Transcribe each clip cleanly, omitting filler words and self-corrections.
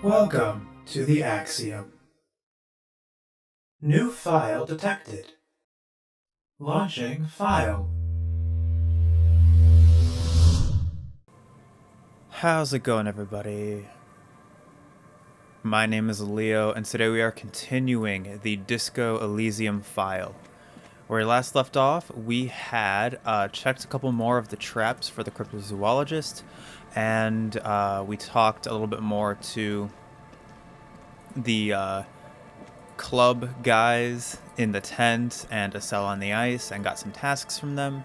Welcome to the Axiom. New file detected. Launching file. How's it going, everybody? My name is Leo, and today we are continuing the Disco Elysium file. Where we last left off, we had checked a couple more of the traps for the cryptozoologist, and we talked a little bit more to the club guys in the tent and a cell on the ice, and got some tasks from them.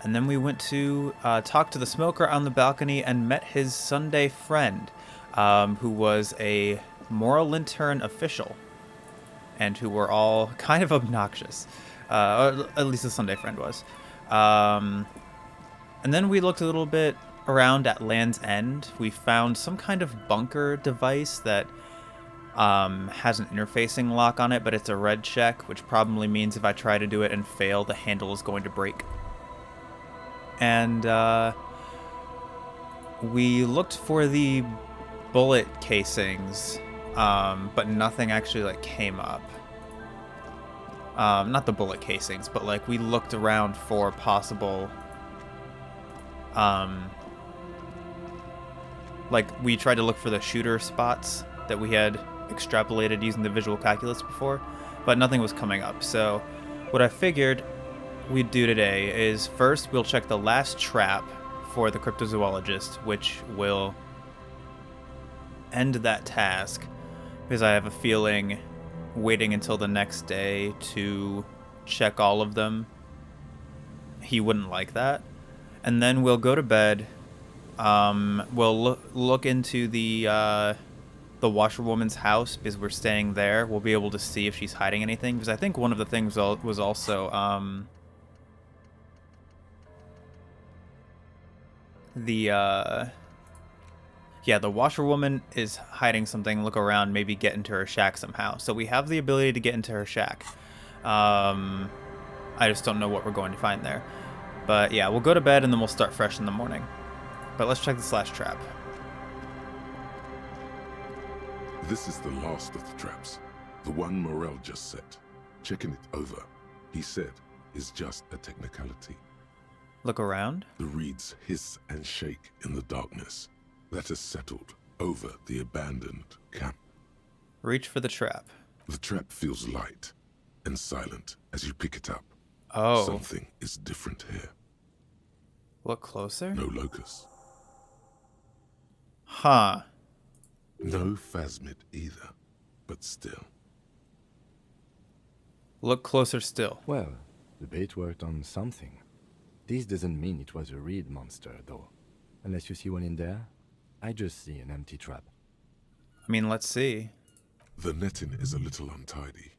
And then we went to talk to the smoker on the balcony and met his Sunday friend, who was a Moral Lantern official, and who were all kind of obnoxious. Or at least the Sunday friend was. And then we looked a little bit around at Land's End. We found some kind of bunker device that has an interfacing lock on it, but it's a red check, which probably means if I try to do it and fail, the handle is going to break. And we looked for the bullet casings, but nothing actually came up. Not the bullet casings, but we looked around for possible we tried to look for the shooter spots that we had extrapolated using the visual calculus before, but nothing was coming up. So what I figured we'd do today is first we'll check the last trap for the cryptozoologist, which will end that task, because I have a feeling waiting until the next day to check all of them, he wouldn't like that. And then we'll go to bed. We'll look into the washerwoman's house, because we're staying there. We'll be able to see if she's hiding anything, because I think one of the things was also the washerwoman is hiding something. Look around, maybe get into her shack somehow. So we have the ability to get into her shack. I just don't know what we're going to find there. But yeah, we'll go to bed and then we'll start fresh in the morning. But let's check this last trap. This is the last of the traps. The one Morel just set. Checking it over, he said, is just a technicality. Look around. The reeds hiss and shake in the darkness that has settled over the abandoned camp. Reach for the trap. The trap feels light and silent as you pick it up. Oh. Something is different here. Look closer. No locust. Huh. No phasmid either, but still. Look closer still. Well, the bait worked on something. This doesn't mean it was a reed monster, though. Unless you see one in there, I just see an empty trap. I mean, let's see. The netting is a little untidy,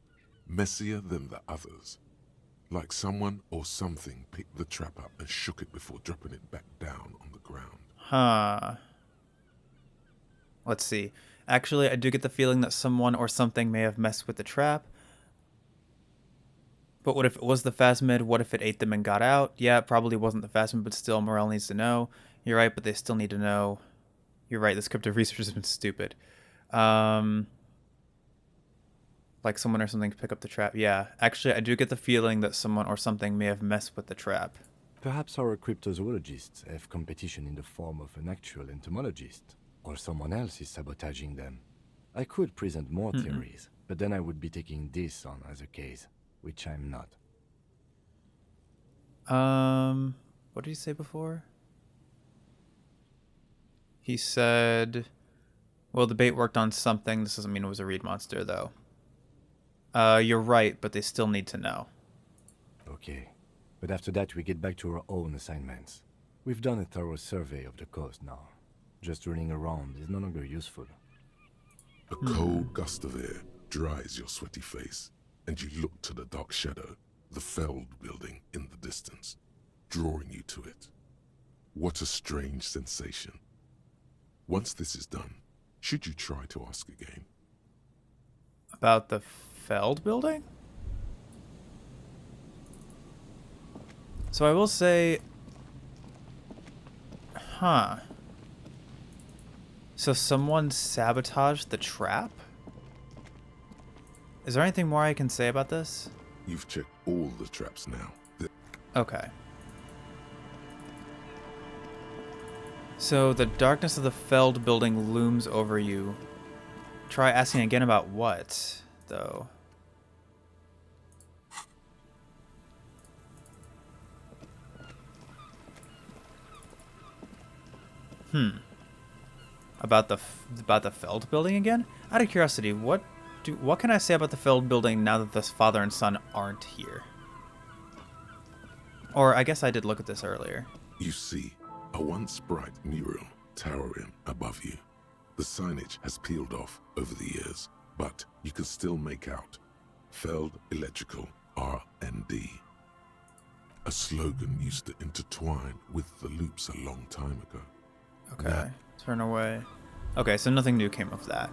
messier than the others. Like someone or something picked the trap up and shook it before dropping it back down on the ground. Huh. Let's see. Actually, I do get the feeling that someone or something may have messed with the trap. But what if it was the phasmid? What if it ate them and got out? Yeah, it probably wasn't the phasmid, but still, Morel needs to know. You're right, but they still need to know. You're right, this crypto research has been stupid. Like someone or something pick up the trap. Yeah, actually, I do get the feeling that someone or something may have messed with the trap. Perhaps our cryptozoologists have competition in the form of an actual entomologist, or someone else is sabotaging them. I could present more theories, but then I would be taking this on as a case, which I'm not. What did he say before? He said, well, the bait worked on something. This doesn't mean it was a reed monster, though. You're right, but they still need to know. Okay, but after that we get back to our own assignments. We've done a thorough survey of the coast now. Just running around is no longer useful. A cold gust of air dries your sweaty face, and you look to the dark shadow, the Feld building in the distance, drawing you to it. What a strange sensation. Once this is done, should you try to ask again? About the Feld building? So I will say... Huh. So someone sabotaged the trap? Is there anything more I can say about this? You've checked all the traps now. Okay. So the darkness of the felled building looms over you. Try asking again about what, though? About the felled building again? Out of curiosity, what can I say about the felled building now that the father and son aren't here? Or I guess I did look at this earlier. You see a once bright mural towering above you. The signage has peeled off over the years, but you can still make out Feld Electrical R&D. A slogan used to intertwine with the loops a long time ago. Okay, turn away. Okay, so nothing new came of that.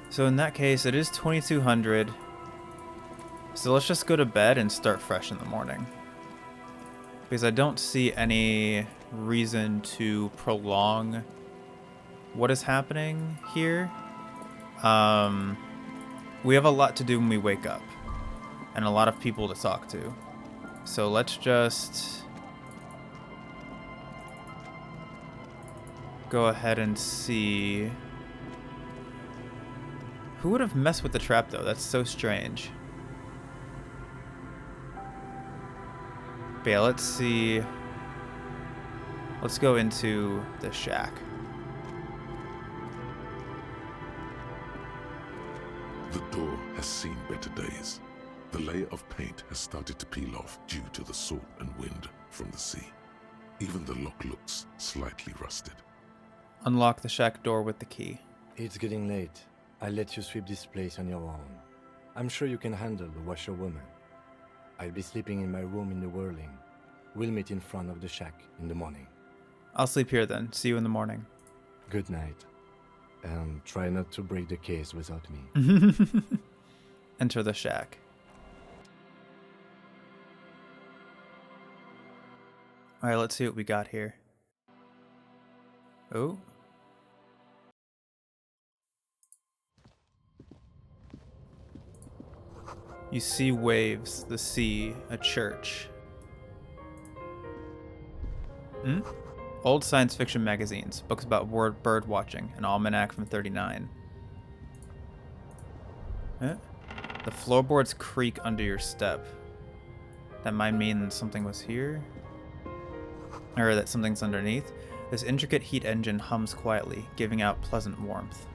So in that case, it is 2200. So let's just go to bed and start fresh in the morning. Because I don't see any reason to prolong what is happening here. We have a lot to do when we wake up. And a lot of people to talk to. So let's just go ahead and see. Who would have messed with the trap though? That's so strange. But yeah, let's see. Let's go into the shack. The door has seen better days. The layer of paint has started to peel off due to the salt and wind from the sea. Even the lock looks slightly rusted. Unlock the shack door with the key. It's getting late. I'll let you sweep this place on your own. I'm sure you can handle the washerwoman. I'll be sleeping in my room in the Whirling. We'll meet in front of the shack in the morning. I'll sleep here then. See you in the morning. Good night. And try not to break the case without me. Enter the shack. Alright, let's see what we got here. Oh. You see waves, the sea, a church. Old science fiction magazines, books about bird watching, an almanac from 39. The floorboards creak under your step. That might mean something was here? Or that something's underneath. This intricate heat engine hums quietly, giving out pleasant warmth.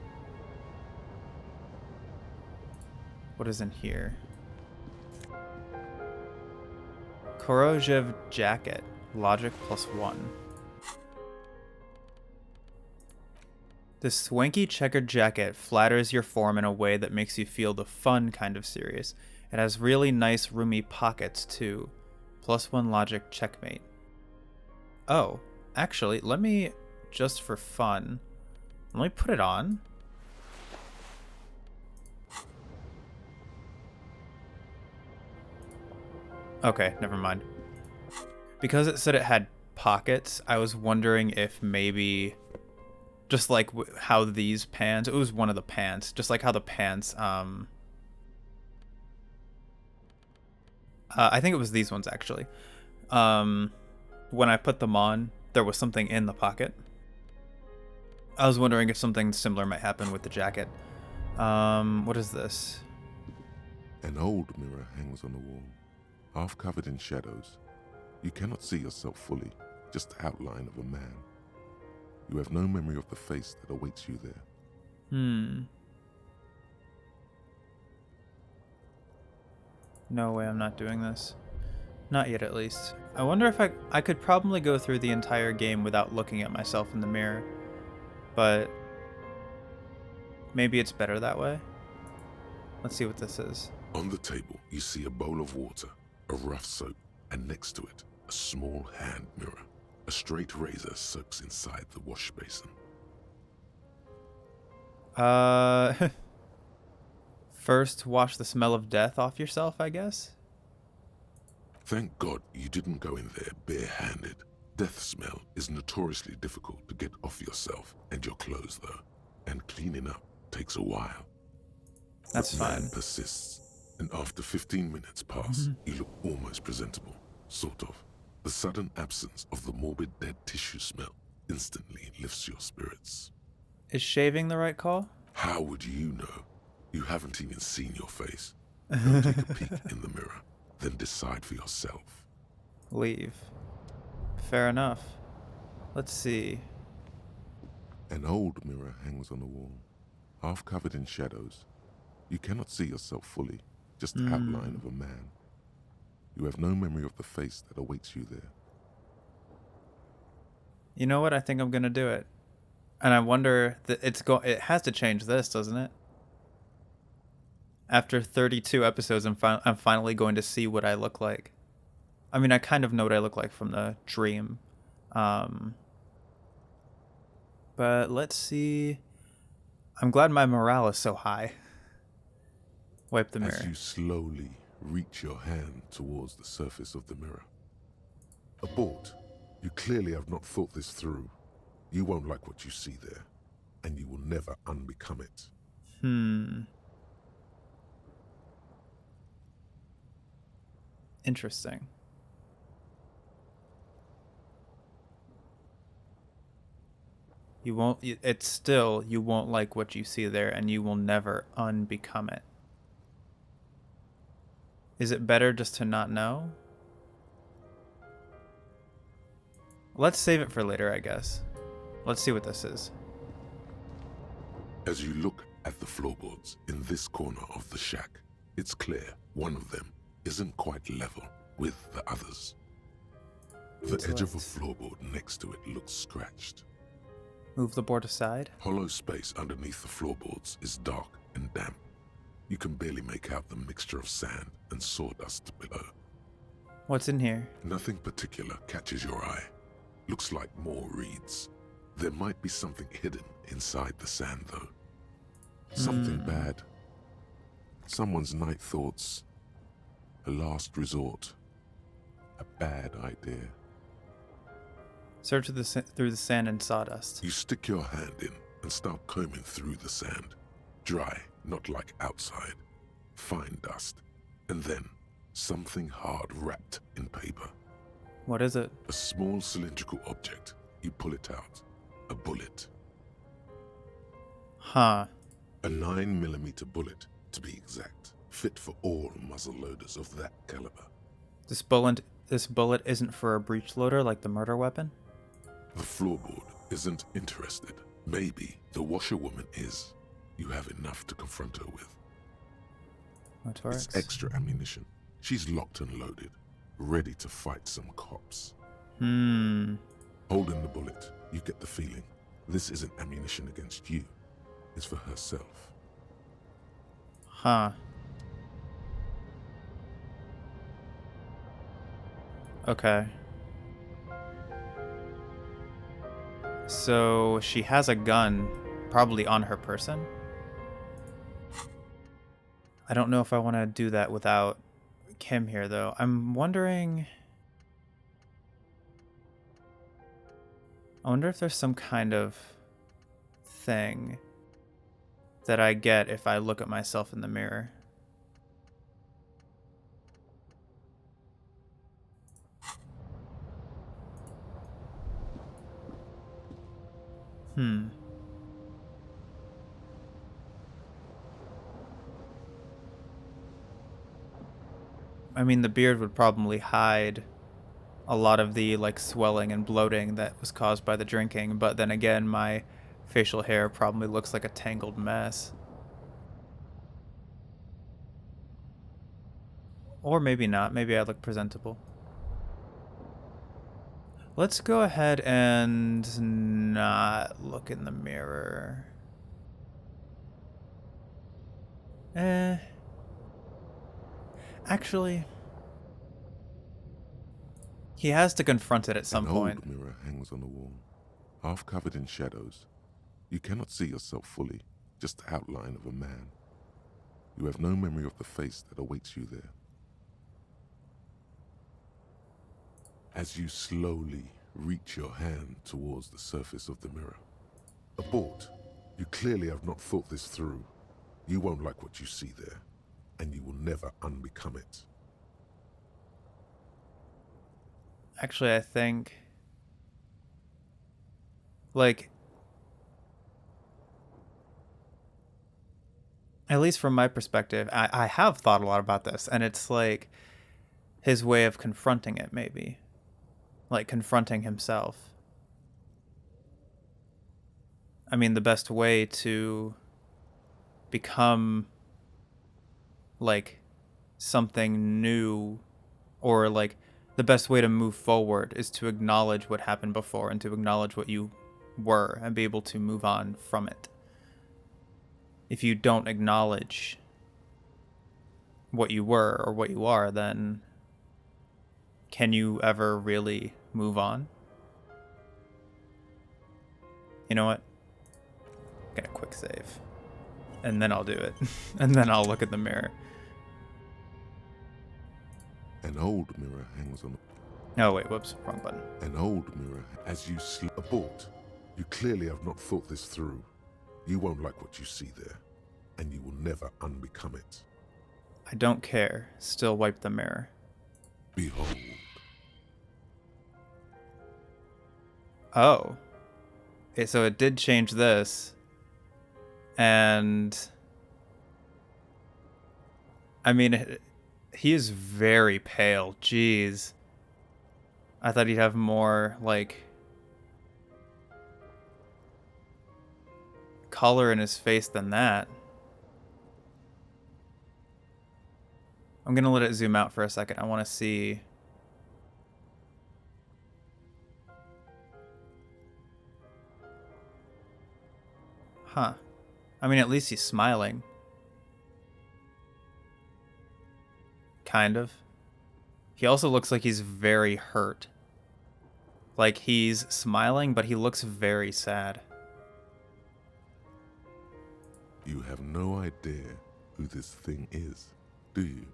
What is in here? Korojev jacket. Logic +1. This swanky checkered jacket flatters your form in a way that makes you feel the fun kind of serious. It has really nice roomy pockets too. +1 logic checkmate. Oh, actually, let me, just for fun, let me put it on. Okay, never mind. Because it said it had pockets, I was wondering if maybe, just like how these pants, it was one of the pants, just like how the pants, I think it was these ones actually. When I put them on, there was something in the pocket. I was wondering if something similar might happen with the jacket. What is this? An old mirror hangs on the wall, half covered in shadows. You cannot see yourself fully, just the outline of a man. You have no memory of the face that awaits you there. No way I'm not doing this. Not yet, at least. I wonder if I could probably go through the entire game without looking at myself in the mirror. But maybe it's better that way. Let's see what this is. On the table, you see a bowl of water, a rough soap, and next to it, a small hand mirror. A straight razor soaks inside the wash basin. First, wash the smell of death off yourself, I guess? Thank God you didn't go in there barehanded. death smell is notoriously difficult to get off yourself and your clothes, though, and cleaning up takes a while. That's But man fine. persists, and after 15 minutes pass, you look almost presentable, sort of. The sudden absence of the morbid dead tissue smell instantly lifts your spirits. Is shaving the right call? How would you know? You haven't even seen your face. Go take a peek in the mirror, then decide for yourself. Leave. Fair enough. Let's see. An old mirror hangs on the wall, half covered in shadows. You cannot see yourself fully, just the outline of a man. You have no memory of the face that awaits you there. You know what? I think I'm gonna do it. And I wonder that it has to change this, doesn't it? After 32 episodes, I'm finally going to see what I look like. I mean, I kind of know what I look like from the dream. But let's see. I'm glad my morale is so high. Wipe the mirror. As you slowly reach your hand towards the surface of the mirror. Abort. You clearly have not thought this through. You won't like what you see there, and you will never unbecome it. Interesting. You won't like what you see there, and you will never unbecome it. Is it better just to not know? Let's save it for later, I guess. Let's see what this is. As you look at the floorboards in this corner of the shack, it's clear one of them isn't quite level with the others. The edge of a floorboard next to it looks scratched. Move the board aside. Hollow space underneath the floorboards is dark and damp. You can barely make out the mixture of sand and sawdust below. What's in here? Nothing particular catches your eye. Looks like more reeds. There might be something hidden inside the sand, though. Something bad. Someone's night thoughts. A last resort. A bad idea. Search through the sand and sawdust. You stick your hand in and start combing through the sand. Dry, not like outside. Fine dust. And then something hard wrapped in paper. What is it? A small cylindrical object. You pull it out. A bullet. Huh. A 9mm bullet, to be exact. Fit for all muzzle loaders of that caliber. This bullet isn't for a breech loader like the murder weapon? The floorboard isn't interested. Maybe the washerwoman is. You have enough to confront her with. Motorix? It's extra ammunition. She's locked and loaded, ready to fight some cops. Holding the bullet, you get the feeling this isn't ammunition against you. It's for herself. Huh. Okay. So she has a gun, probably on her person. I don't know if I want to do that without Kim here, though. I'm wondering... I wonder if there's some kind of thing that I get if I look at myself in the mirror. I mean, the beard would probably hide a lot of the like swelling and bloating that was caused by the drinking, but then again, my facial hair probably looks like a tangled mess. Or maybe not. Maybe I look presentable. Let's go ahead and not look in the mirror. Actually, he has to confront it at some point. An old mirror hangs on the wall, half covered in shadows. You cannot see yourself fully, just the outline of a man. You have no memory of the face that awaits you there. As you slowly Reach your hand towards the surface of the mirror. Abort. You clearly have not thought this through. You won't like what you see there, and you will never unbecome it. Actually, I think, like, at least from my perspective, I have thought a lot about this, and it's like his way of confronting it, maybe. Like, confronting himself. I mean, the best way to become, like, something new, or, like, the best way to move forward is to acknowledge what happened before and to acknowledge what you were and be able to move on from it. If you don't acknowledge what you were or what you are, then can you ever really move on? You know what? I'm gonna quick save. And then I'll do it. And then I'll look at the mirror. An old mirror hangs on. Oh, wait, whoops, wrong button. An old mirror. As you abort. You clearly have not thought this through. You won't like what you see there, and you will never unbecome it. I don't care. Still wipe the mirror. Behold. Oh. Okay, so it did change this. And I mean, he is very pale. Jeez. I thought he'd have more, like, color in his face than that. I'm gonna let it zoom out for a second. I want to see. Huh. I mean, at least he's smiling. Kind of. He also looks like he's very hurt. Like, he's smiling, but he looks very sad. You have no idea who this thing is, do you?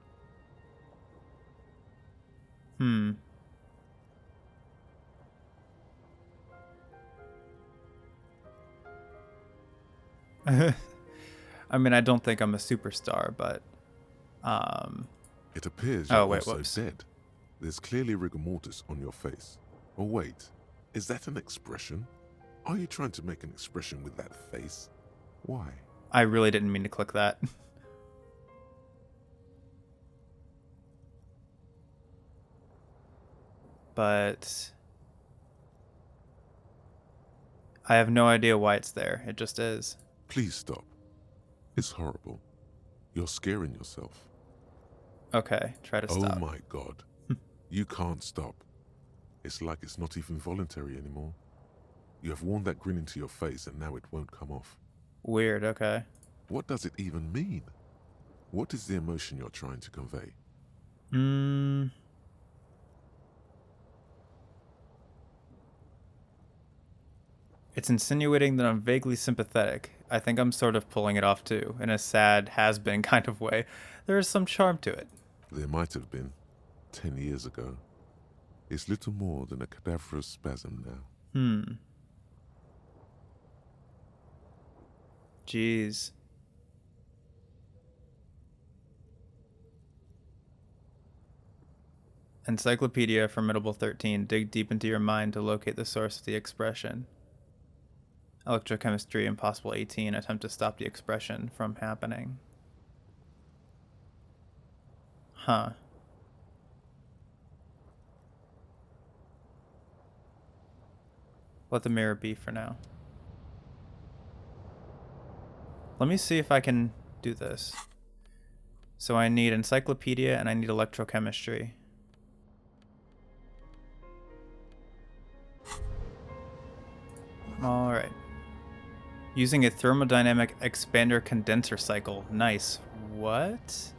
I mean, I don't think I'm a superstar, but it appears you're also whoops. dead. There's clearly rigor mortis on your face. Oh wait, is that an expression? Are you trying to make an expression with that face? Why? I really didn't mean to click that. But I have no idea why it's there. It just is. Please stop. It's horrible. You're scaring yourself. Okay, try to stop. Oh my god. You can't stop. It's like it's not even voluntary anymore. You have worn that grin into your face and now it won't come off. Weird, okay. What does it even mean? What is the emotion you're trying to convey? It's insinuating that I'm vaguely sympathetic. I think I'm sort of pulling it off too, in a sad, has-been kind of way. There is some charm to it. There might have been 10 years ago. It's little more than a cadaverous spasm now. Jeez. Encyclopedia Formidable 13. Dig deep into your mind to locate the source of the expression. Electrochemistry Impossible 18. Attempt to stop the expression from happening. Huh. Let the mirror be for now. Let me see if I can do this. So I need encyclopedia and I need electrochemistry. Alright. Using a thermodynamic expander condenser cycle. Nice. What?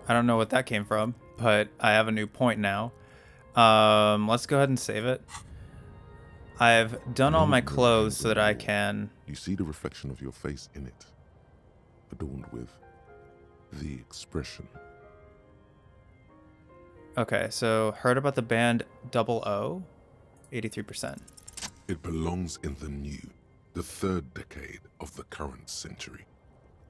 I don't know what that came from, but I have a new point now. Let's go ahead and save it. I've done all my clothes so that I can... You see the reflection of your face in it, adorned with the expression. Okay, so heard about the band Double O? 83%. It belongs in the new, the third decade of the current century.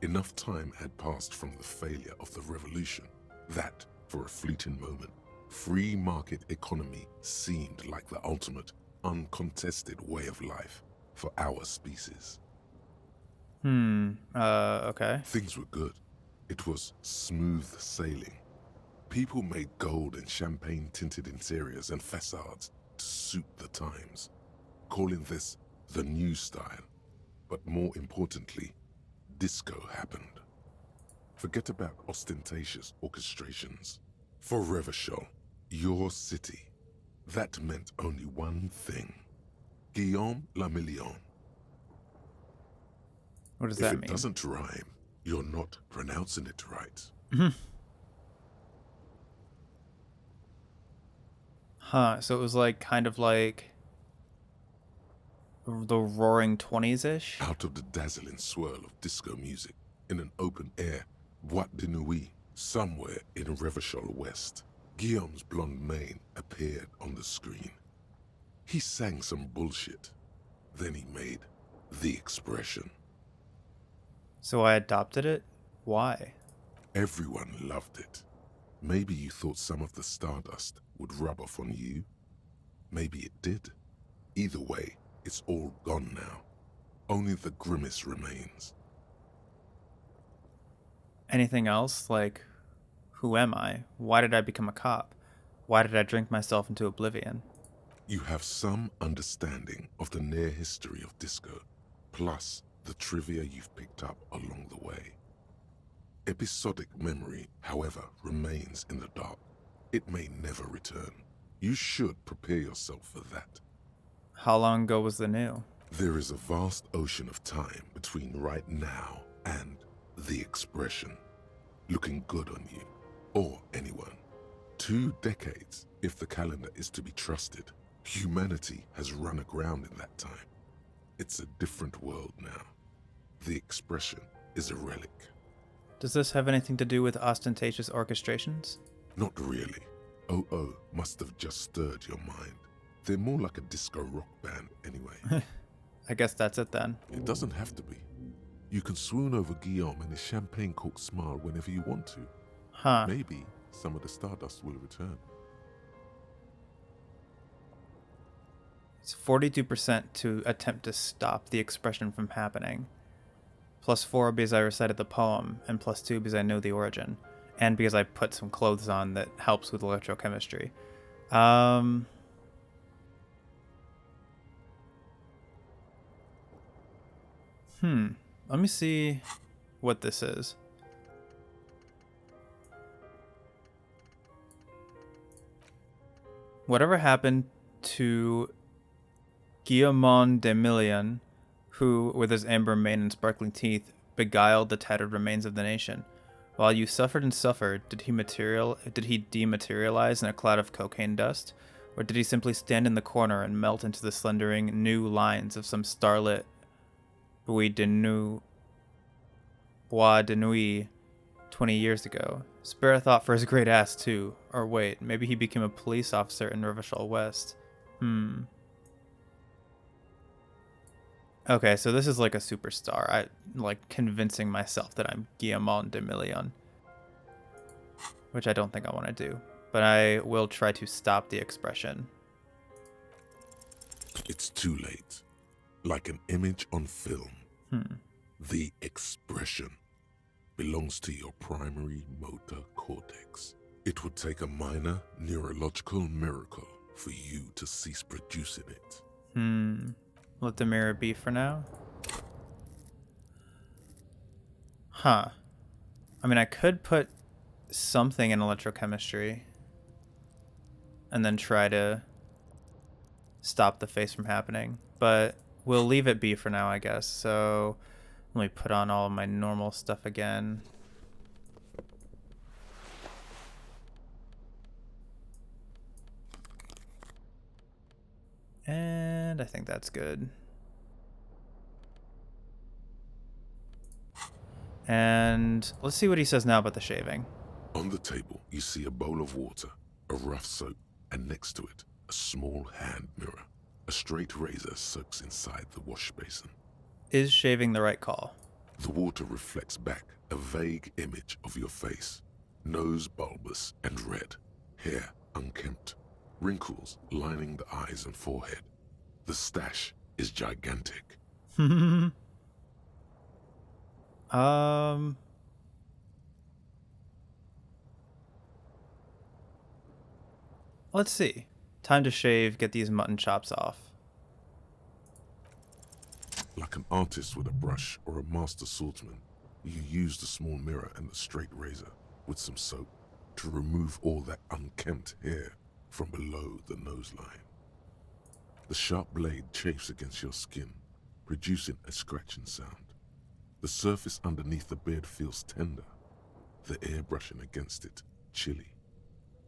Enough time had passed from the failure of the revolution that, for a fleeting moment, free market economy seemed like the ultimate, uncontested way of life for our species. Okay. Things were good. It was smooth sailing. People made gold and champagne-tinted interiors and facades to suit the times, calling this the new style. But more importantly, disco happened. Forget about ostentatious orchestrations. For Revachol, your city, that meant only one thing. Guillaume le Million. What does If that it mean? doesn't rhyme, you're not pronouncing it right. Huh, so it was like kind of like the roaring 20s-ish? Out of the dazzling swirl of disco music, in an open-air boîte de nuit, somewhere in Revachol West, Guillaume's blonde mane appeared on the screen. He sang some bullshit. Then he made the expression. So I adopted it? Why? Everyone loved it. Maybe you thought some of the stardust would rub off on you. Maybe it did. Either way, it's all gone now. Only the grimace remains. Anything else? Like, who am I? Why did I become a cop? Why did I drink myself into oblivion? You have some understanding of the near history of disco, plus the trivia you've picked up along the way. Episodic memory, however, remains in the dark. It may never return. You should prepare yourself for that. How long ago was the new? There is a vast ocean of time between right now and the expression. Looking good on you, or anyone. 2 decades, if the calendar is to be trusted. Humanity has run aground in that time. It's a different world now. The expression is a relic. Does this have anything to do with ostentatious orchestrations? Not really. OO must have just stirred your mind. They're more like a disco rock band anyway. I guess that's it then. It doesn't have to be. You can swoon over Guillaume and his champagne-corked smile whenever you want to. Huh. Maybe some of the stardust will return. It's 42% to attempt to stop the expression from happening. +4 because I recited the poem, and +2 because I know the origin. And because I put some clothes on that helps with electrochemistry. Let me see what this is. Whatever happened to Guillemot de Million, who, with his amber mane and sparkling teeth, beguiled the tattered remains of the nation? While you suffered and suffered, did he dematerialize in a cloud of cocaine dust? Or did he simply stand in the corner and melt into the slendering new lines of some starlit Bois de Nuit 20 years ago? Spare a thought for his great ass, too. Or wait, maybe he became a police officer in Revachol West. Okay, so this is like a superstar. I like convincing myself that I'm Guillemot de Million. Which I don't think I want to do. But I will try to stop the expression. It's too late. Like an image on film. The expression belongs to your primary motor cortex. It would take a minor neurological miracle for you to cease producing it. Let the mirror be for now. Huh. I mean, I could put something in electrochemistry and then try to stop the face from happening, but we'll leave it be for now, I guess. So let me put on all of my normal stuff again. And I think that's good. And let's see what he says now about the shaving. On the table, you see a bowl of water, a rough soap, and next to it, a small hand mirror. A straight razor soaks inside the wash basin. Is shaving the right call? The water reflects back a vague image of your face. Nose bulbous and red, hair unkempt, wrinkles lining the eyes and forehead. The stash is gigantic. Let's see. Time to shave, get these mutton chops off. Like an artist with a brush or a master swordsman, you use the small mirror and the straight razor with some soap to remove all that unkempt hair from below the noseline. The sharp blade chafes against your skin, producing a scratching sound. The surface underneath the beard feels tender, the air brushing against it chilly.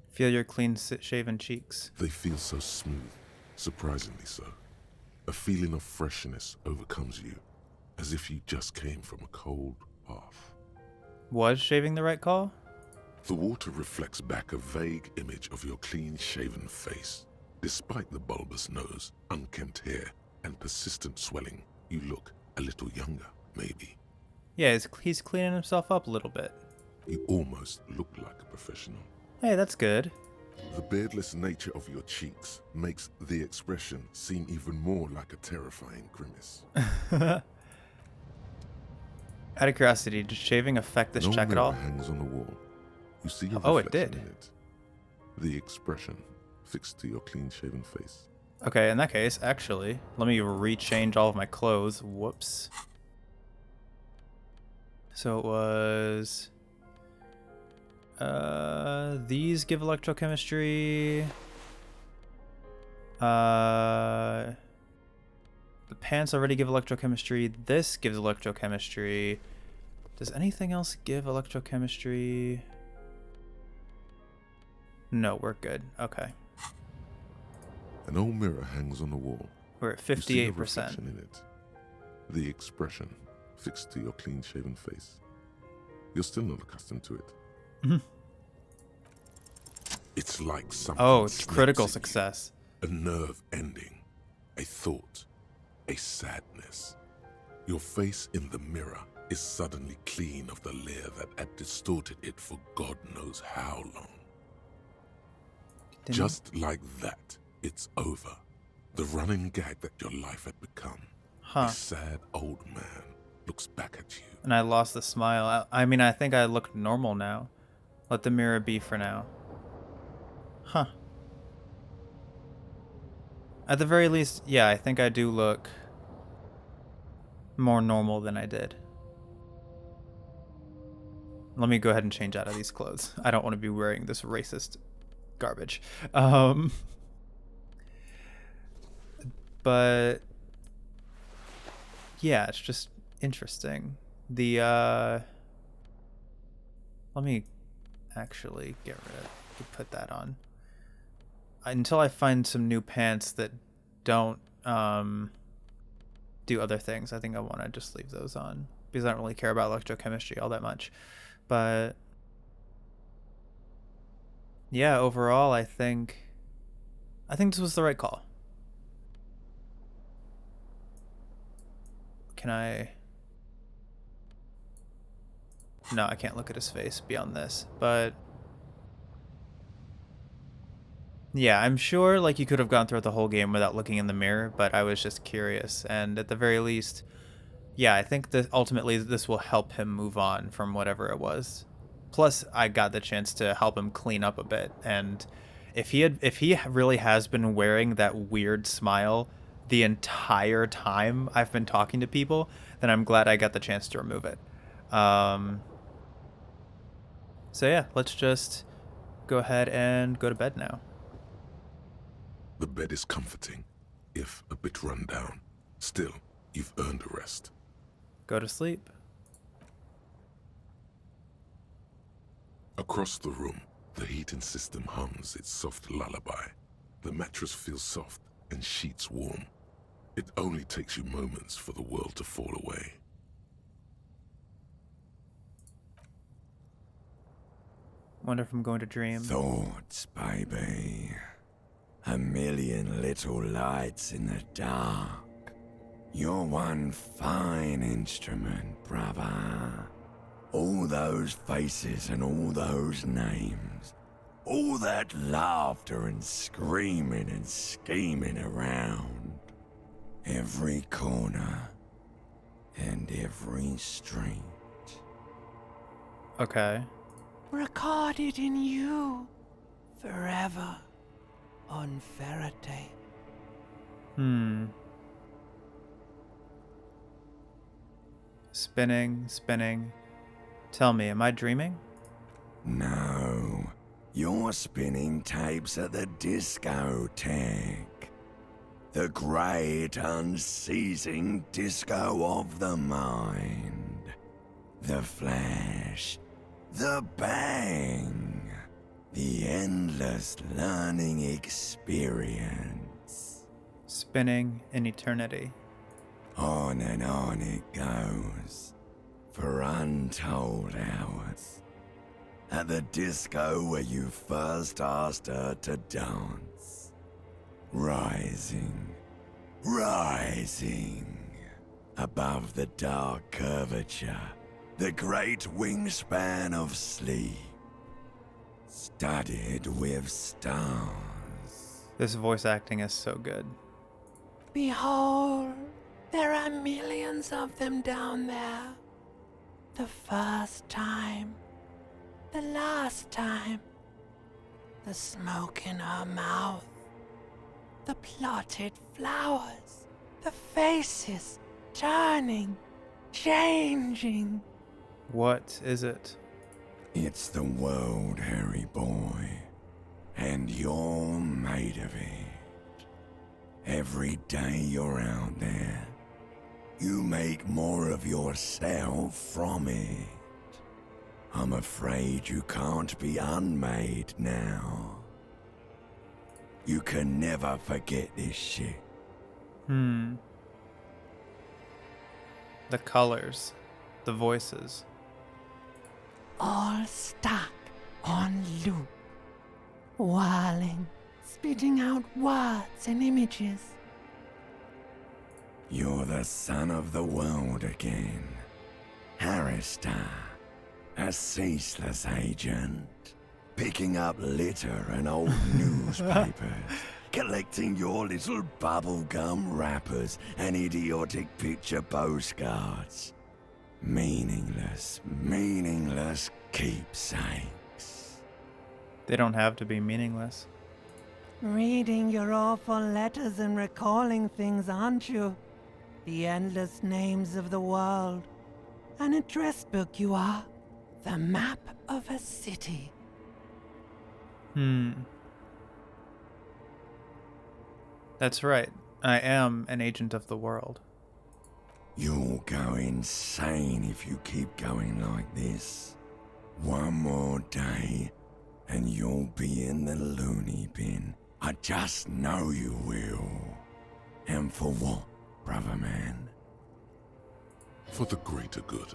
Feel your clean shaven cheeks. They feel so smooth, surprisingly so. A feeling of freshness overcomes you, as if you just came from a cold bath. Was shaving the right call? The water reflects back a vague image of your clean-shaven face. Despite the bulbous nose, unkempt hair, and persistent swelling, you look a little younger, maybe. Yeah, he's cleaning himself up a little bit. You almost look like a professional. Hey, that's good. The beardless nature of your cheeks makes the expression seem even more like a terrifying grimace. Out of curiosity, did shaving affect this check at all? Hangs on the wall. You see your Oh, it reflection did. in it. The expression fixed to your clean-shaven face. Okay, in that case, actually, let me rechange all of my clothes. Whoops. So it was... these give electrochemistry. The pants already give electrochemistry. This gives electrochemistry. Does anything else give electrochemistry? No, we're good. Okay. An old mirror hangs on the wall. We're at You see a 58%. reflection in it. The expression fixed to your clean-shaven face. You're still not accustomed to it. Mhm. It's like something Oh, it's snaps critical at you. success. A nerve ending, a thought, a sadness. Your face in the mirror is suddenly clean of the layer that had distorted it for God knows how long. Didn't- Just like that, it's over. The running gag that your life had become. Huh. A sad old man looks back at you. And I lost the smile. I mean, I think I look normal now. Let the mirror be for now. Huh. At the very least, yeah, I think I do look more normal than I did. Let me go ahead and change out of these clothes. I don't want to be wearing this racist garbage. But yeah, it's just interesting. Let me actually put that on. Until I find some new pants that don't do other things, I think I want to just leave those on because I don't really care about electrochemistry all that much. But yeah, overall, I think this was the right call. Can I? No, I can't look at his face beyond this, but yeah, I'm sure like you could have gone throughout the whole game without looking in the mirror, but I was just curious, and at the very least, yeah, I think that ultimately this will help him move on from whatever it was. Plus, I got the chance to help him clean up a bit, and if he really has been wearing that weird smile the entire time I've been talking to people, then I'm glad I got the chance to remove it. So yeah, let's just go ahead and go to bed now. The bed is comforting, if a bit run down. Still, you've earned a rest. Go to sleep. Across the room, the heating system hums its soft lullaby. The mattress feels soft and sheets warm. It only takes you moments for the world to fall away. Wonder if I'm going to dream. Thoughts, baby. A million little lights in the dark. You're one fine instrument, brother. All those faces and all those names. All that laughter and screaming and scheming around. Every corner and every street. Okay. Recorded in you forever on Faraday. Spinning, spinning. Tell me, am I dreaming? No, you're spinning tapes at the discotheque. The great unceasing disco of the mind. The flash. The bang. The endless learning experience. Spinning in eternity. On and on it goes. For untold hours. At the disco where you first asked her to dance. Rising. Rising. Above the dark curvature. The great wingspan of sleep. Studded with stars. This voice acting is so good. Behold, there are millions of them down there. The first time. The last time. The smoke in her mouth. The plotted flowers. The faces turning, changing. What is it? It's the world, Harry boy. And you're made of it. Every day you're out there, you make more of yourself from it. I'm afraid you can't be unmade now. You can never forget this shit. The colors. The voices. All stuck on loop. Whirling, spitting out words and images. You're the son of the world again. Harrister, a ceaseless agent. Picking up litter and old newspapers. Collecting your little bubblegum wrappers and idiotic picture postcards. Meaningless, meaningless keepsakes. They don't have to be meaningless. Reading your awful letters and recalling things, aren't you? The endless names of the world. An address book you are. The map of a city. That's right. I am an agent of the world. You'll go insane if you keep going like this. One more day, and you'll be in the loony bin. I just know you will. And for what, brother man? For the greater good.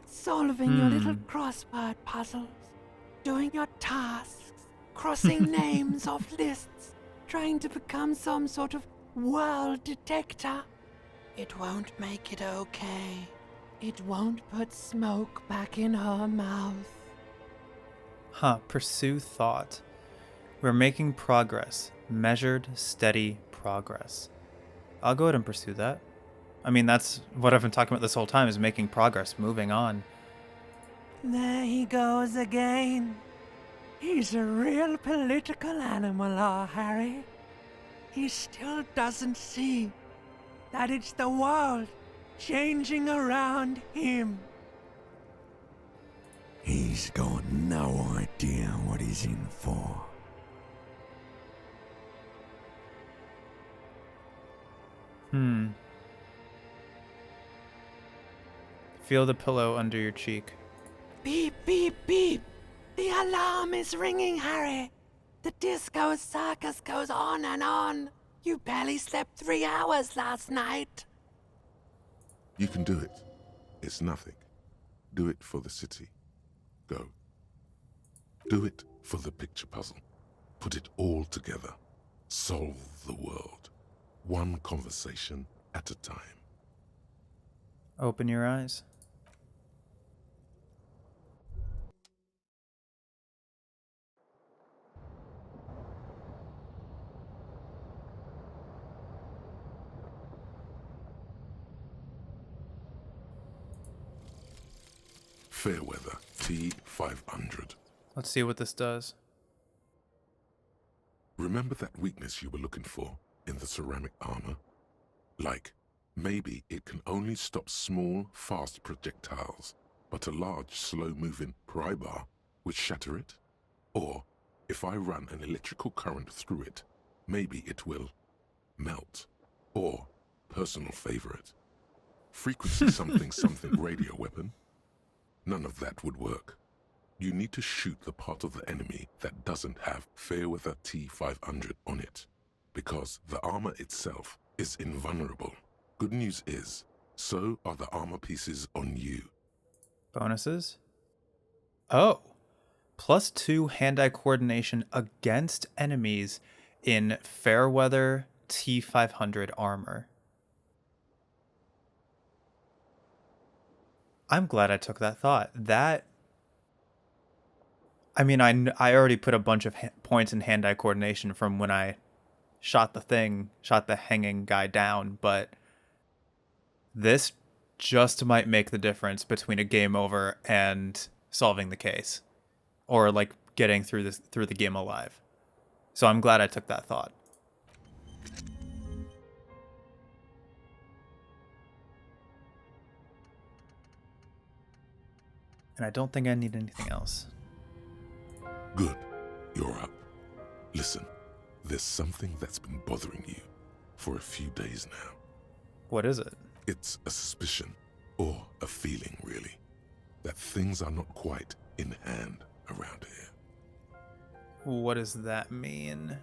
Solving your little crossword puzzles. Doing your tasks. Crossing names off lists. Trying to become some sort of world detector. It won't make it okay. It won't put smoke back in her mouth. Pursue thought. We're making progress. Measured, steady progress. I'll go ahead and pursue that. I mean, that's what I've been talking about this whole time, is making progress, moving on. There he goes again. He's a real political animal, our Harry. He still doesn't see that it's the world changing around him. He's got no idea what he's in for. Feel the pillow under your cheek. Beep, beep, beep. The alarm is ringing, Harry. The disco circus goes on and on. You barely slept 3 hours last night. You can do it. It's nothing. Do it for the city. Go. Do it for the picture puzzle. Put it all together. Solve the world. One conversation at a time. Open your eyes. Fairweather T500. Let's see what this does. Remember that weakness you were looking for in the ceramic armor? Like, maybe it can only stop small, fast projectiles, but a large, slow-moving pry bar would shatter it? Or, if I run an electrical current through it, maybe it will melt. Or, personal favorite, frequency something something radio weapon? None of that would work. You need to shoot the part of the enemy that doesn't have Fairweather T500 on it, because the armor itself is invulnerable. Good news is, so are the armor pieces on you. Bonuses? Oh. +2 hand-eye coordination against enemies in Fairweather T500 armor. I'm glad I took that thought. I mean, I already put a bunch of points in hand-eye coordination from when I shot the hanging guy down, but this just might make the difference between a game over and solving the case, or like getting through the game alive. So I'm glad I took that thought. And I don't think I need anything else. Good. You're up. Listen, there's something that's been bothering you for a few days now. What is it? It's a suspicion, or a feeling really, that things are not quite in hand around here. What does that mean?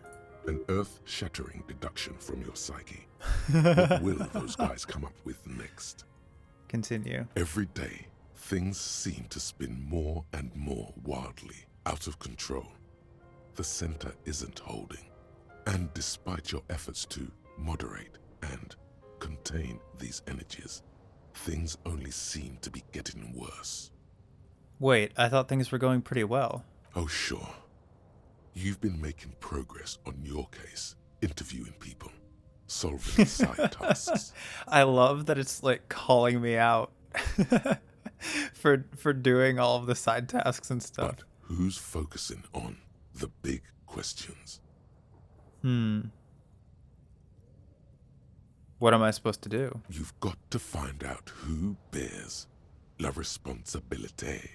An earth-shattering deduction from your psyche. What will those guys come up with next? Continue. Every day, things seem to spin more and more wildly, out of control. The center isn't holding. And despite your efforts to moderate and contain these energies, things only seem to be getting worse. Wait, I thought things were going pretty well. Oh, sure. You've been making progress on your case, interviewing people, solving side tasks. I love that it's like calling me out for doing all of the side tasks and stuff. But who's focusing on the big questions? What am I supposed to do? You've got to find out who bears la responsabilité.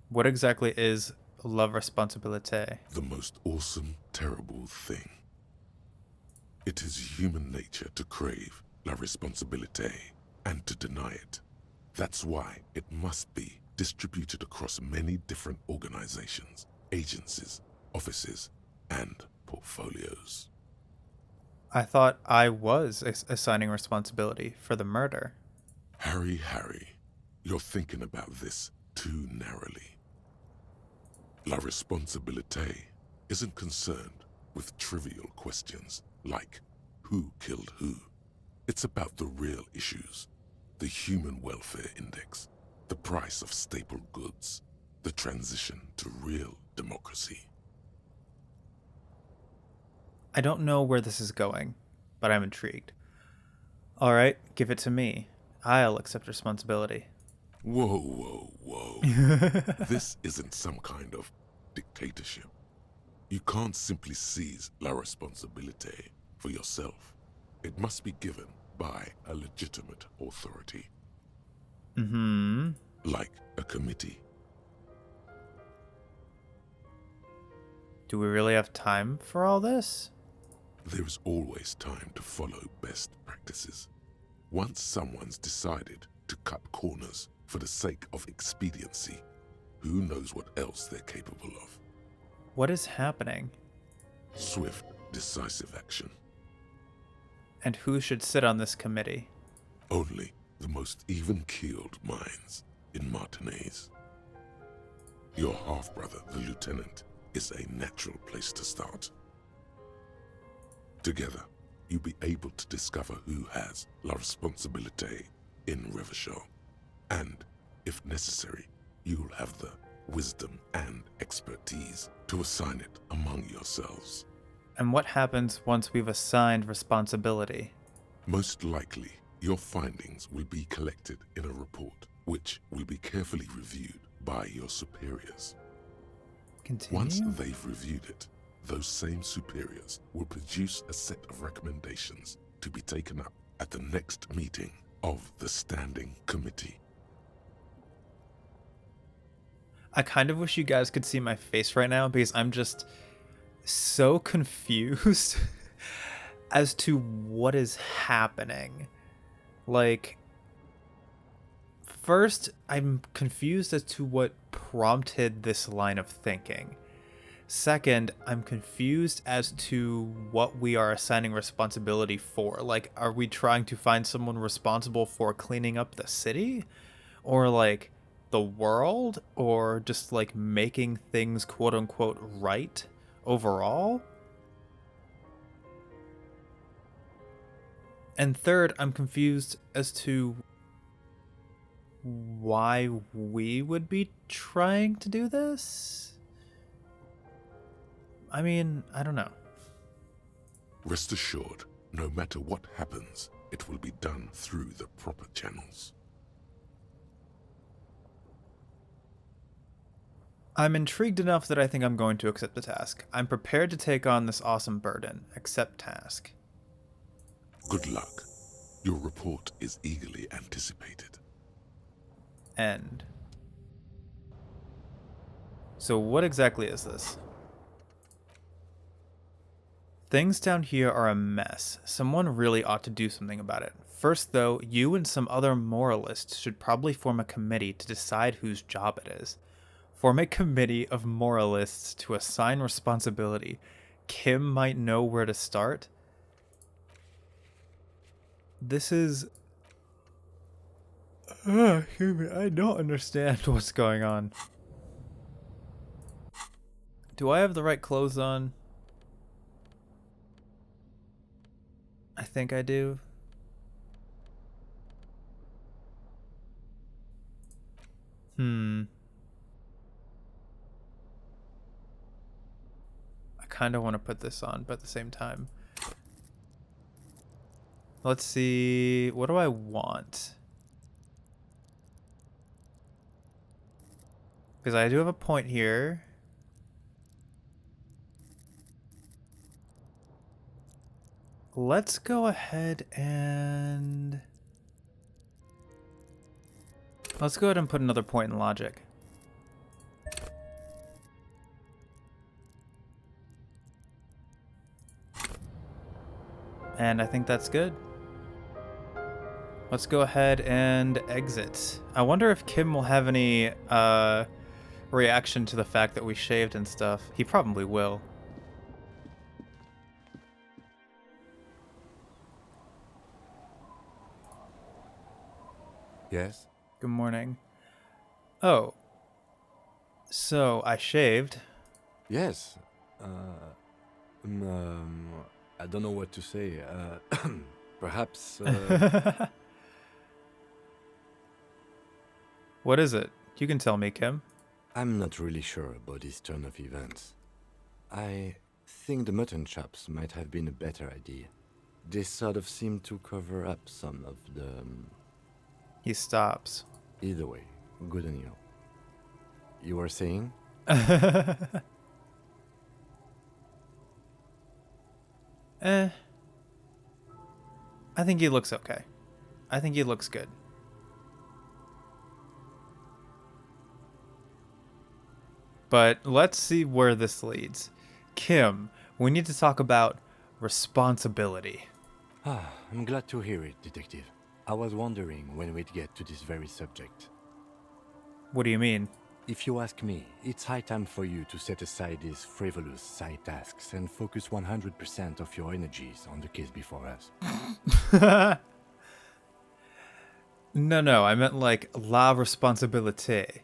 What exactly is la responsabilité? The most awesome, terrible thing. It is human nature to crave la responsabilité and to deny it. That's why it must be distributed across many different organizations, agencies, offices, and portfolios. I thought I was assigning responsibility for the murder. Harry, you're thinking about this too narrowly. La responsabilité isn't concerned with trivial questions like who killed who. It's about the real issues, the human welfare index, the price of staple goods, the transition to real democracy. I don't know where this is going, but I'm intrigued. All right, give it to me. I'll accept responsibility. Whoa. This isn't some kind of dictatorship. You can't simply seize la responsabilité for yourself. It must be given by a legitimate authority. Like a committee. Do we really have time for all this? There is always time to follow best practices. Once someone's decided to cut corners for the sake of expediency, who knows what else they're capable of? What is happening? Swift, decisive action. And who should sit on this committee? Only the most even-keeled minds. in Martinez. Your half-brother, the lieutenant, is a natural place to start. Together, you'll be able to discover who has la responsabilité in Revachol, and, if necessary, you'll have the wisdom and expertise to assign it among yourselves. And what happens once we've assigned responsibility? Most likely, your findings will be collected in a report, which will be carefully reviewed by your superiors. Continue? Once they've reviewed it, those same superiors will produce a set of recommendations to be taken up at the next meeting of the Standing Committee. I kind of wish you guys could see my face right now because I'm just so confused as to what is happening. Like, first, I'm confused as to what prompted this line of thinking. Second, I'm confused as to what we are assigning responsibility for. Like, are we trying to find someone responsible for cleaning up the city? Or, like, the world? Or just, like, making things quote-unquote right overall? And third, I'm confused as to why we would be trying to do this? I mean, I don't know. Rest assured, no matter what happens, it will be done through the proper channels. I'm intrigued enough that I think I'm going to accept the task. I'm prepared to take on this awesome burden. Accept task. Good luck. Your report is eagerly anticipated. End. So what exactly is this? Things down here are a mess. Someone really ought to do something about it. First, though, you and some other moralists should probably form a committee to decide whose job it is. Form a committee of moralists to assign responsibility. Kim might know where to start. This is... I don't understand what's going on. Do I have the right clothes on? I think I do. I kind of want to put this on, but at the same time. Let's see. What do I want? Because I do have a point here. Let's go ahead and... Let's go ahead and put another point in logic. And I think that's good. Let's go ahead and exit. I wonder if Kim will have any reaction to the fact that we shaved and stuff. He probably will. Yes? Good morning. Oh. So, I shaved. Yes. I don't know what to say. Perhaps... What is it? You can tell me, Kim. I'm not really sure about this turn of events. I think the mutton chops might have been a better idea. They sort of seem to cover up some of the... He stops. Either way, good on you. You were saying? I think he looks okay. I think he looks good. But let's see where this leads. Kim, we need to talk about responsibility. I'm glad to hear it, Detective. I was wondering when we'd get to this very subject. What do you mean? If you ask me, it's high time for you to set aside these frivolous side tasks and focus 100% of your energies on the case before us. No, I meant like la responsabilité.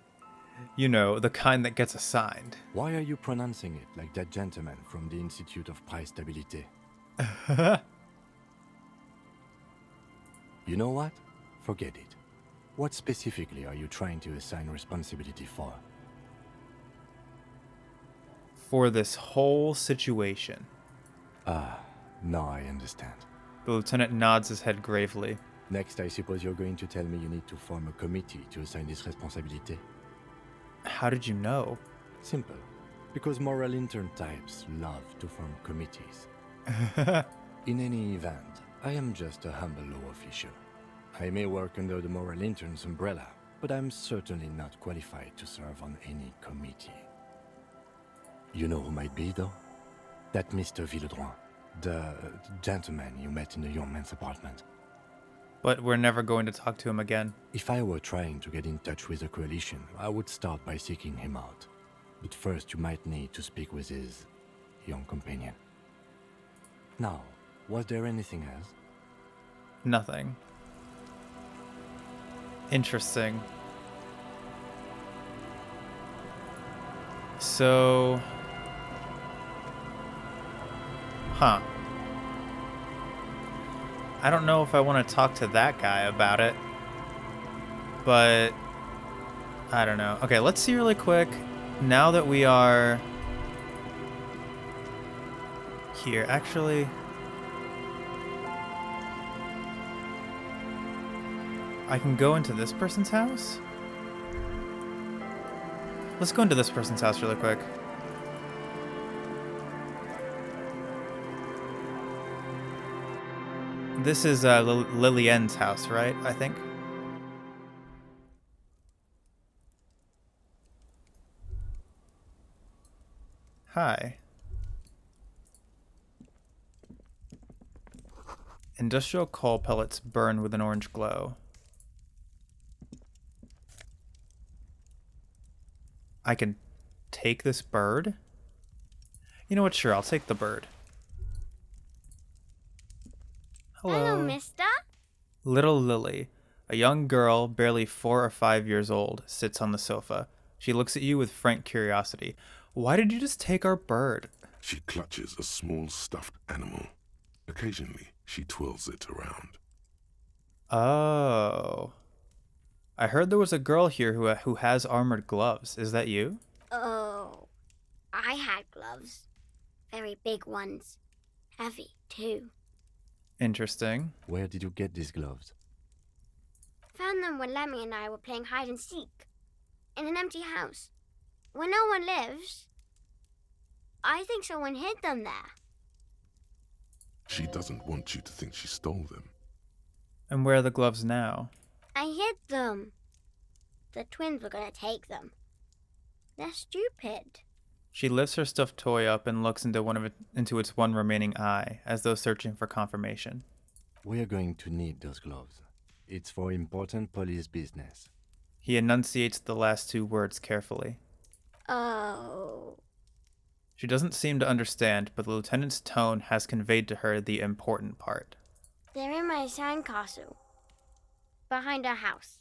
You know, the kind that gets assigned. Why are you pronouncing it like that gentleman from the Institute of Price Stabilité? You know what? Forget it. What specifically are you trying to assign responsibility for? For this whole situation. Now I understand. The lieutenant nods his head gravely. Next, I suppose you're going to tell me you need to form a committee to assign this responsibility. How did you know? Simple. Because moral intern types love to form committees. In any event, I am just a humble law official. I may work under the moral intern's umbrella, but I'm certainly not qualified to serve on any committee. You know who might be, though? That Mr. Villedroit, the gentleman you met in the young man's apartment. But we're never going to talk to him again. If I were trying to get in touch with the coalition, I would start by seeking him out. But first, you might need to speak with his young companion. Now, was there anything else? Nothing. Interesting. So... Huh. I don't know if I want to talk to that guy about it. But... I don't know. Okay, let's see really quick. Now that we are... here, actually... I can go into this person's house? Let's go into this person's house really quick. This is Lilienne's house, right? I think. Hi. Industrial coal pellets burn with an orange glow. I can take this bird? You know what? Sure, I'll take the bird. Hello, mister. Little Lily, a young girl, barely 4 or 5 years old, sits on the sofa. She looks at you with frank curiosity. Why did you just take our bird? She clutches a small stuffed animal. Occasionally, she twirls it around. Oh. I heard there was a girl here who has armored gloves. Is that you? Oh, I had gloves. Very big ones. Heavy, too. Interesting. Where did you get these gloves? Found them when Lemmy and I were playing hide and seek. In an empty house. Where no one lives. I think someone hid them there. She doesn't want you to think she stole them. And where are the gloves now? I hid them. The twins were gonna take them. They're stupid. She lifts her stuffed toy up and looks into its one remaining eye, as though searching for confirmation. We are going to need those gloves. It's for important police business. He enunciates the last 2 words carefully. Oh. She doesn't seem to understand, but the lieutenant's tone has conveyed to her the important part. They're in my sandcastle. Behind our house.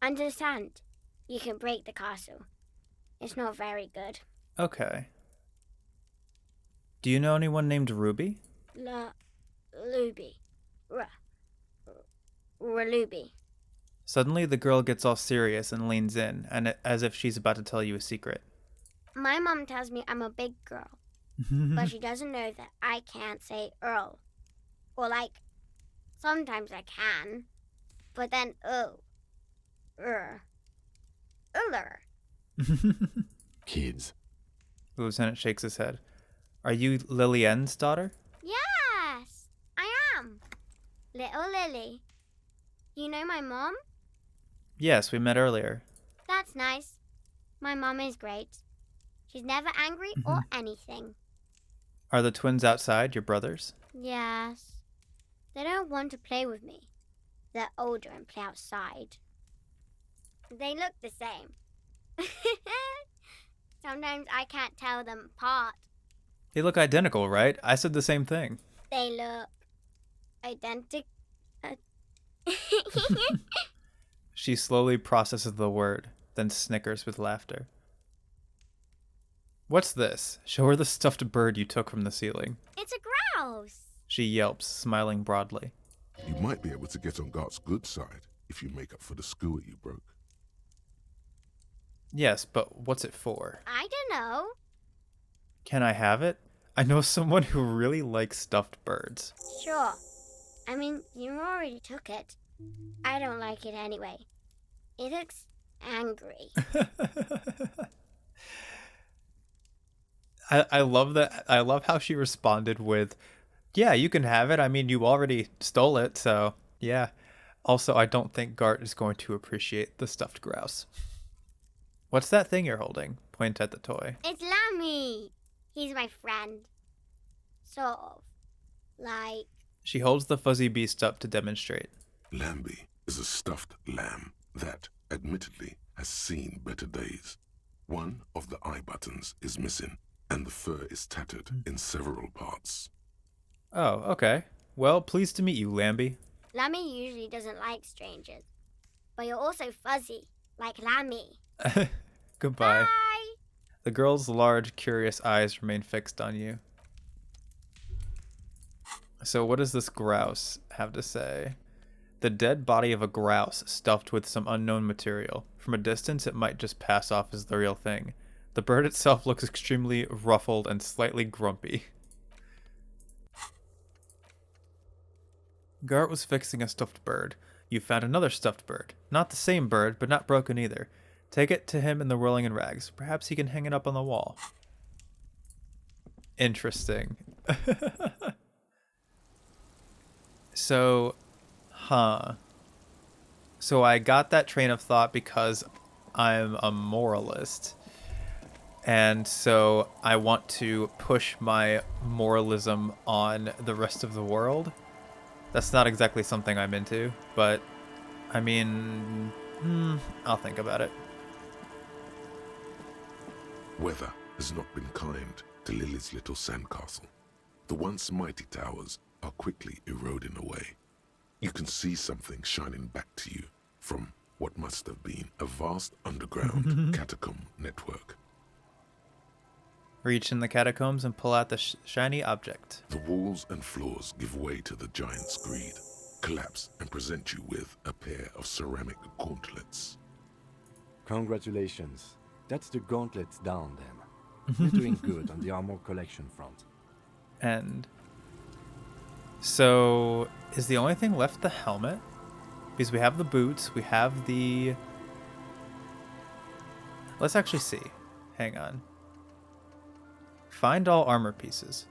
Under the sand. You can break the castle. It's not very good. Okay. Do you know anyone named Ruby? Luby. Luby. Suddenly, the girl gets all serious and leans in, and as if she's about to tell you a secret. My mom tells me I'm a big girl, but she doesn't know that I can't say Earl. Or sometimes I can, but then Uller. Kids. The lieutenant shakes his head. Are you Lilienne's daughter? Yes, I am. Little Lily. You know my mom? Yes, we met earlier. That's nice. My mom is great. She's never angry or anything. Are the twins outside, your brothers? Yes. They don't want to play with me. They're older and play outside. They look the same. Sometimes I can't tell them apart. They look identical, right? I said the same thing. They look identical. She slowly processes the word, then snickers with laughter. What's this? Show her the stuffed bird you took from the ceiling. It's a grouse. She yelps, smiling broadly. You might be able to get on Gart's good side if you make up for the skewer you broke. Yes, but what's it for? I don't know. Can I have it? I know someone who really likes stuffed birds. Sure. I mean, you already took it. I don't like it anyway. It looks angry. I love that. I love how she responded with, yeah, you can have it. I mean, you already stole it, so yeah. Also, I don't think Gart is going to appreciate the stuffed grouse. What's that thing you're holding? Point at the toy. It's Lammy. He's my friend. Sort of. Like... She holds the fuzzy beast up to demonstrate. Lambie is a stuffed lamb that, admittedly, has seen better days. One of the eye buttons is missing, and the fur is tattered in several parts. Oh, okay. Well, pleased to meet you, Lambie. Lammy usually doesn't like strangers. But you're also fuzzy, like Lammy. Goodbye. Bye! The girl's large, curious eyes remain fixed on you. So what does this grouse have to say? The dead body of a grouse stuffed with some unknown material. From a distance, it might just pass off as the real thing. The bird itself looks extremely ruffled and slightly grumpy. Gart was fixing a stuffed bird. You found another stuffed bird. Not the same bird, but not broken either. Take it to him in the whirling in rags. Perhaps he can hang it up on the wall. Interesting. So, So I got that train of thought because I'm a moralist. And so I want to push my moralism on the rest of the world. That's not exactly something I'm into, but I mean, I'll think about it. Weather has not been kind to Lily's little sandcastle. The once mighty towers are quickly eroding away. You can see something shining back to you from what must have been a vast underground catacomb network. Reach in the catacombs and pull out the shiny object. The walls and floors give way to the giant's greed, collapse and present you with a pair of ceramic gauntlets. Congratulations. That's the gauntlets down, then. You're doing good on the armor collection front. And so is the only thing left the helmet? Because we have the boots, we have the... Let's actually see. Hang on. Find all armor pieces.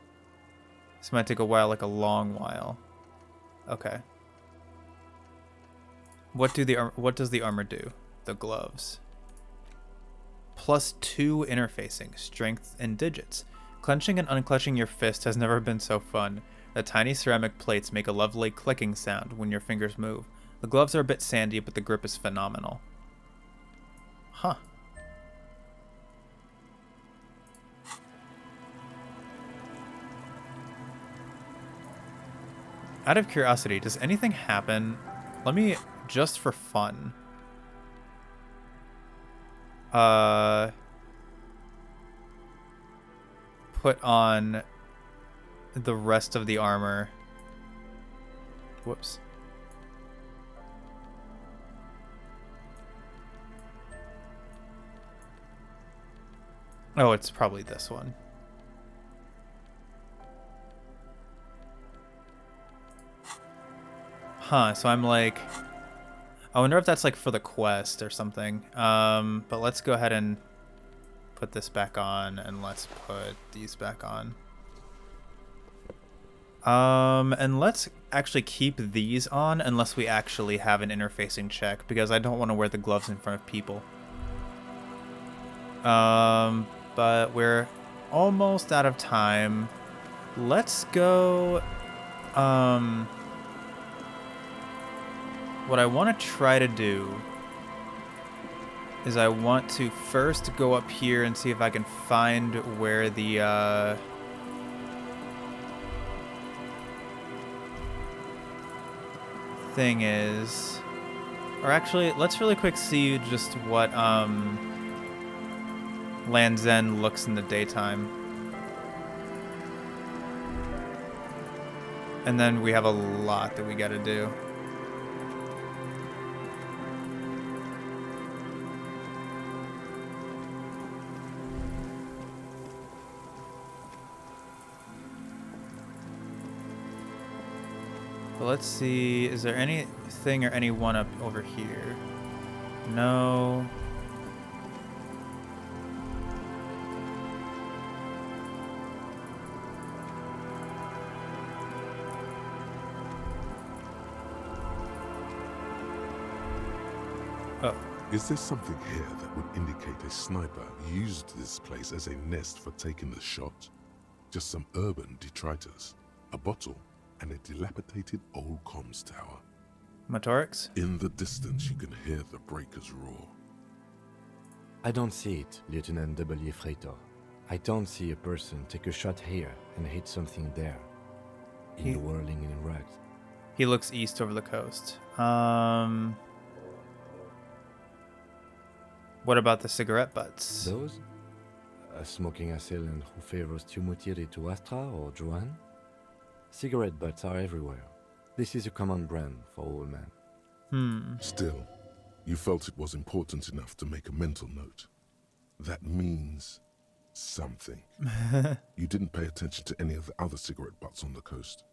This might take a while, like a long while. Okay. What does the armor do? The gloves. +2 interfacing, strength, and digits. Clenching and unclenching your fist has never been so fun. The tiny ceramic plates make a lovely clicking sound when your fingers move. The gloves are a bit sandy, but the grip is phenomenal. Huh. Out of curiosity, does anything happen? Let me, just for fun. Put on the rest of the armor. Whoops. Oh, it's probably this one. Huh, so I'm like... I wonder if that's like for the quest or something. But let's go ahead and put this back on, and let's put these back on. And let's actually keep these on unless we actually have an interfacing check, because I don't want to wear the gloves in front of people. But we're almost out of time. Let's go, what I want to try to do is I want to first go up here and see if I can find where the, thing is. Or actually, let's really quick see just what Land's End looks in the daytime. And then we have a lot that we gotta do. But let's see, is there anything or anyone up over here? No. Oh. Is there something here that would indicate a sniper used this place as a nest for taking the shot? Just some urban detritus, a bottle, and a dilapidated old comms tower. Motorix? In the distance, you can hear the breakers roar. I don't see it, Lieutenant W. Freighter. I don't see a person take a shot here and hit something there. In the whirling in rags. He looks east over the coast. What about the cigarette butts? Those? A smoking assailant who favors Tumutiri to Astra or Joan? Cigarette butts are everywhere. This is a common brand for all men. Still, you felt it was important enough to make a mental note. That means something. You didn't pay attention to any of the other cigarette butts on the coast.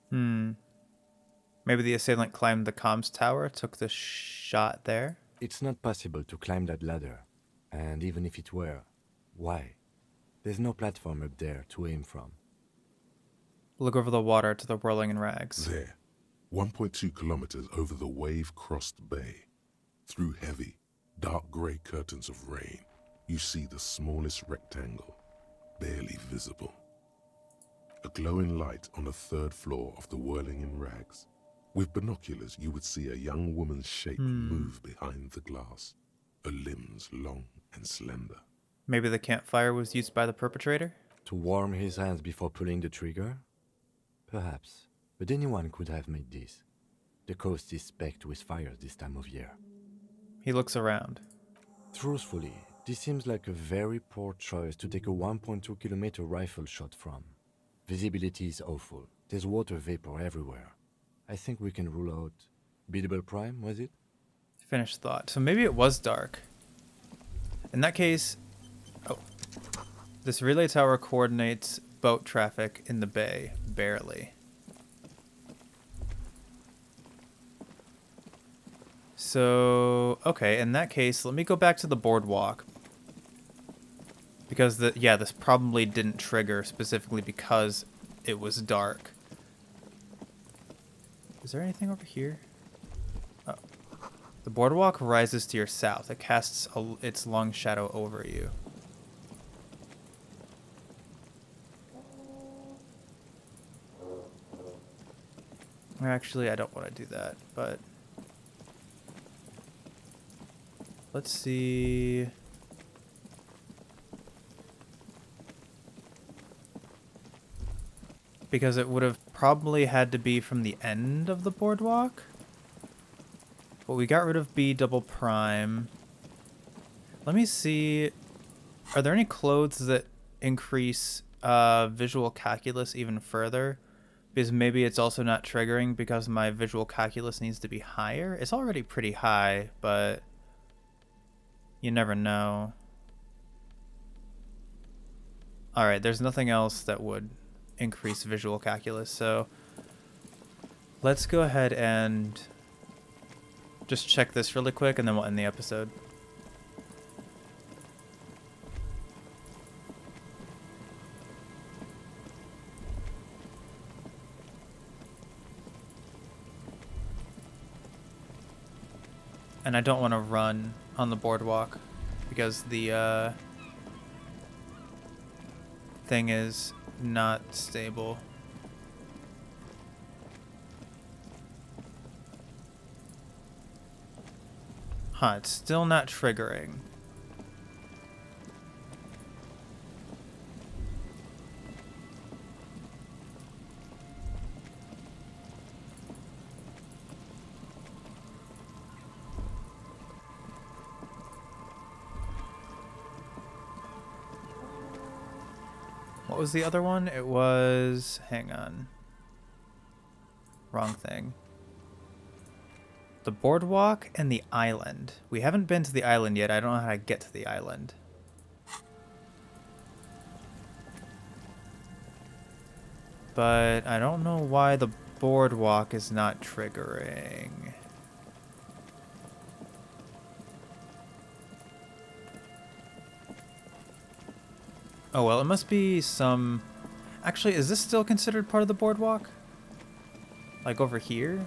Maybe the assailant climbed the comms tower, took the shot there? It's not possible to climb that ladder. And even if it were, why? There's no platform up there to aim from. Look over the water to the whirling in rags. There, 1.2 kilometers over the wave-crossed bay, through heavy, dark grey curtains of rain, you see the smallest rectangle, barely visible. A glowing light on the third floor of the whirling in rags. With binoculars, you would see a young woman's shape move behind the glass, her limbs long and slender. Maybe the campfire was used by the perpetrator? To warm his hands before pulling the trigger? Perhaps. But anyone could have made this. The coast is specked with fires this time of year. He looks around. Truthfully, this seems like a very poor choice to take a 1.2 kilometer rifle shot from. Visibility is awful. There's water vapor everywhere. I think we can rule out Biddable Prime, was it? Finished thought. So maybe it was dark. In that case... Oh. This relay tower coordinates boat traffic in the bay. Barely. So... Okay, in that case, let me go back to the boardwalk. Because, this probably didn't trigger specifically because it was dark. Is there anything over here? Oh. The boardwalk rises to your south. It casts its long shadow over you. Actually, I don't want to do that, but... Let's see... Because it would have probably had to be from the end of the boardwalk. But we got rid of B double prime. Let me see. Are there any clothes that increase visual calculus even further? Because maybe it's also not triggering because my visual calculus needs to be higher. It's already pretty high, but you never know. Alright, there's nothing else that would increase visual calculus, so let's go ahead and just check this really quick and then we'll end the episode. And I don't want to run on the boardwalk because the thing is not stable. Huh, it's still not triggering. What was the other one? It was... Hang on. Wrong thing. The boardwalk and the island. We haven't been to the island yet. I don't know how to get to the island. But I don't know why the boardwalk is not triggering. Oh, well, it must be some... Actually, is this still considered part of the boardwalk? Like over here?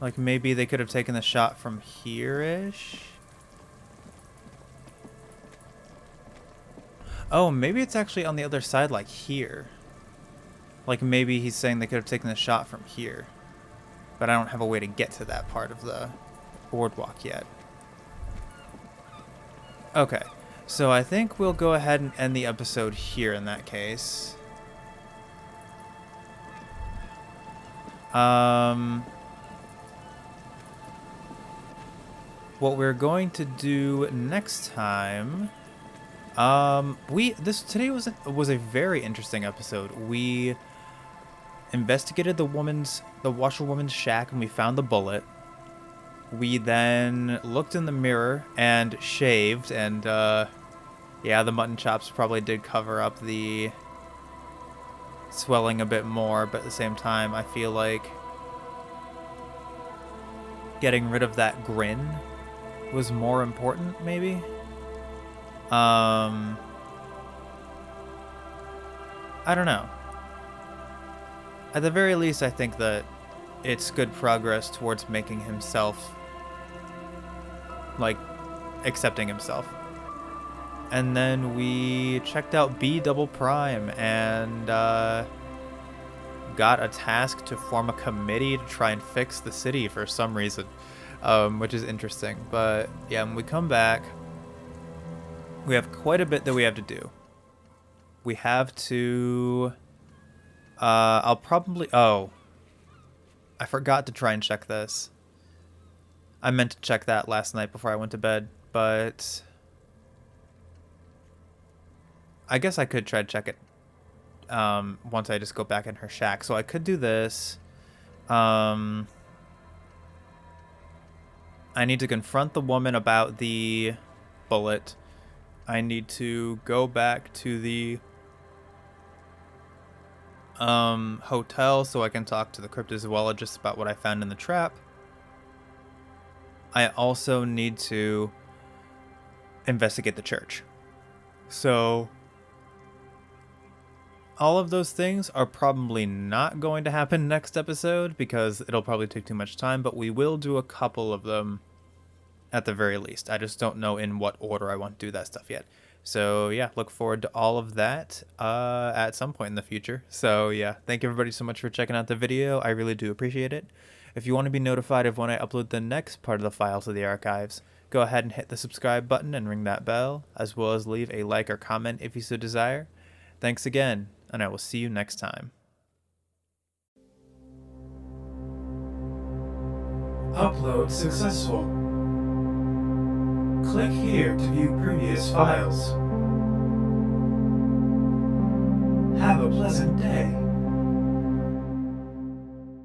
Like maybe they could have taken the shot from here-ish? Oh, maybe it's actually on the other side, like here. Like maybe he's saying they could have taken the shot from here. But I don't have a way to get to that part of the boardwalk yet. Okay, so I think we'll go ahead and end the episode here in that case. What we're going to do next time... today was a very interesting episode. We investigated the washerwoman's shack and we found the bullet. We then looked in the mirror and shaved, and yeah, the mutton chops probably did cover up the swelling a bit more, but at the same time I feel like getting rid of that grin was more important, maybe. I don't know. At the very least, I think that it's good progress towards making himself, like, accepting himself. And then we checked out B double prime and got a task to form a committee to try and fix the city for some reason, which is interesting. But yeah, when we come back, we have quite a bit that we have to do. We have to... I'll probably... Oh. I forgot to try and check this. I meant to check that last night before I went to bed, but... I guess I could try to check it once I just go back in her shack. So I could do this. I need to confront the woman about the bullet. I need to go back to the hotel so I can talk to the cryptozoologists about what I found in the trap. I also need to investigate the church. So all of those things are probably not going to happen next episode because it'll probably take too much time, but we will do a couple of them at the very least. I just don't know in what order I want to do that stuff yet. So yeah, look forward to all of that at some point in the future. So yeah, thank you everybody so much for checking out the video. I really do appreciate it. If you want to be notified of when I upload the next part of the files of the archives, go ahead and hit the subscribe button and ring that bell, as well as leave a like or comment if you so desire. Thanks again, and I will see you next time. Upload successful. Click here to view previous files. Have a pleasant day.